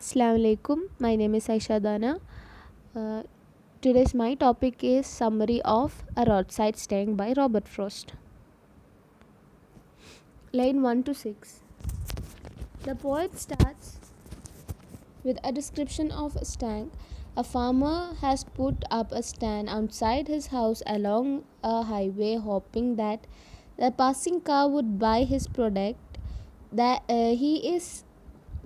Assalamu alaikum. My name is Aisha Dana. Uh, Today's my topic is summary of A Roadside Stang by Robert Frost. Line 1 to 6. The poet starts with a description of a stag. A farmer has put up a stand outside his house along a highway, hoping that the passing car would buy his product. That he is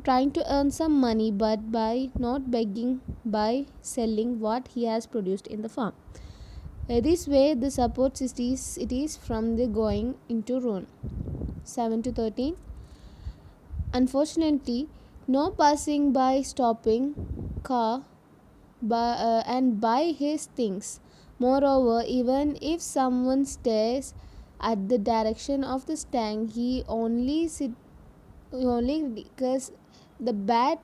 trying to earn some money, but by not begging, by selling what he has produced in the farm. This way the support it is from the going into ruin. 7 to 13. Unfortunately, no passing by stopping car and buy his things. Moreover, even if someone stares at the direction of the stand, he only because the bad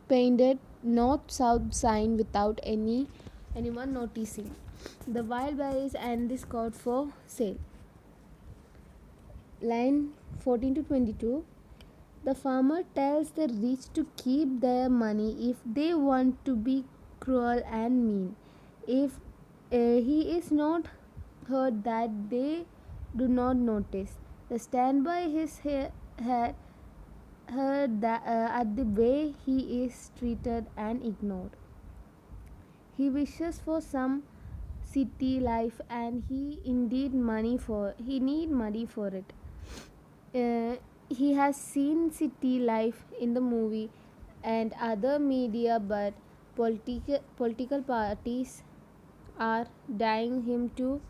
painted north south sign without anyone noticing the wild berries and the scout for sale. Line 14 to 22. The farmer tells the rich to keep their money if they want to be cruel and mean. If he is not heard, that they do not notice. The stand by his head heard that, at the way he is treated and ignored. He wishes for some city life, and he need money for it. He has seen city life in the movie and other media, but political parties are dying him to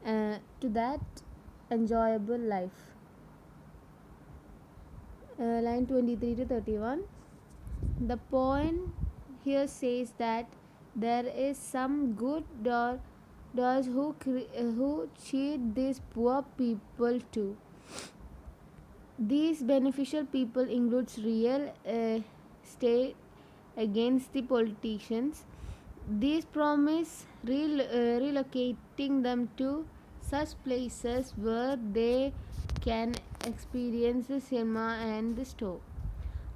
that enjoyable life. Line 23 to 31. The poem here says that there is some good doors who cheat these poor people too. These beneficial people includes real estate against the politicians. These promise relocating them to such places where they can experience the cinema and the store.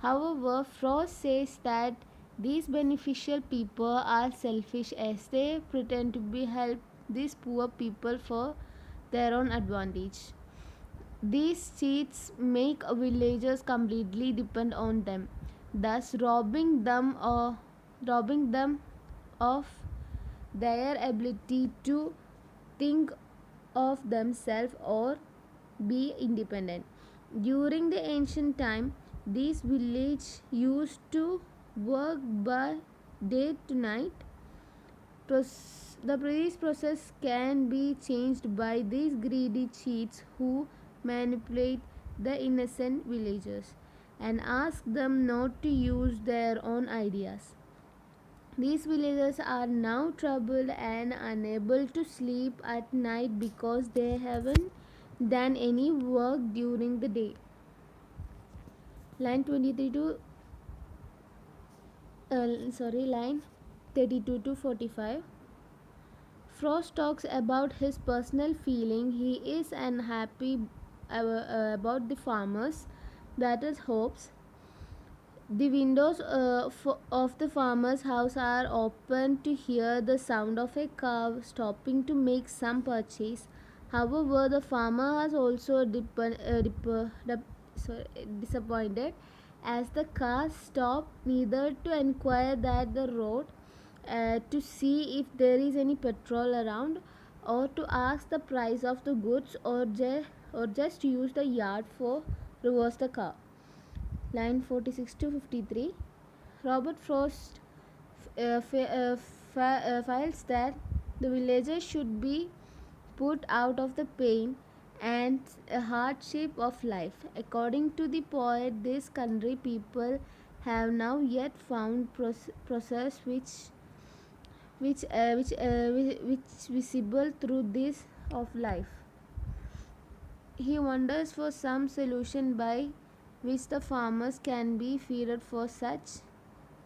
However, Frost says that these beneficial people are selfish as they pretend to be help these poor people for their own advantage. These cheats make villagers completely depend on them, thus robbing them of their ability to think of themselves or be independent. During the ancient time, these villages used to work by day to night. This process can be changed by these greedy cheats who manipulate the innocent villagers and ask them not to use their own ideas. These villagers are now troubled and unable to sleep at night because they haven't done any work during the day. Line 23 to line 32 to 45. Frost talks about his personal feeling. He is unhappy about the farmers, that is hopes. The windows of the farmer's house are open to hear the sound of a cow stopping to make some purchase. However, the farmer has also disappointed as the car stopped neither to inquire that the road to see if there is any petrol around or to ask the price of the goods or just use the yard for reverse the car. Line 46 to 53. Robert Frost files that the villagers should be put out of the pain and hardship of life. According to the poet, this country people have now yet found process which visible through this of life. He wonders for some solution by which the farmers can be freed for such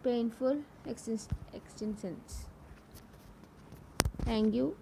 painful existence. Thank you.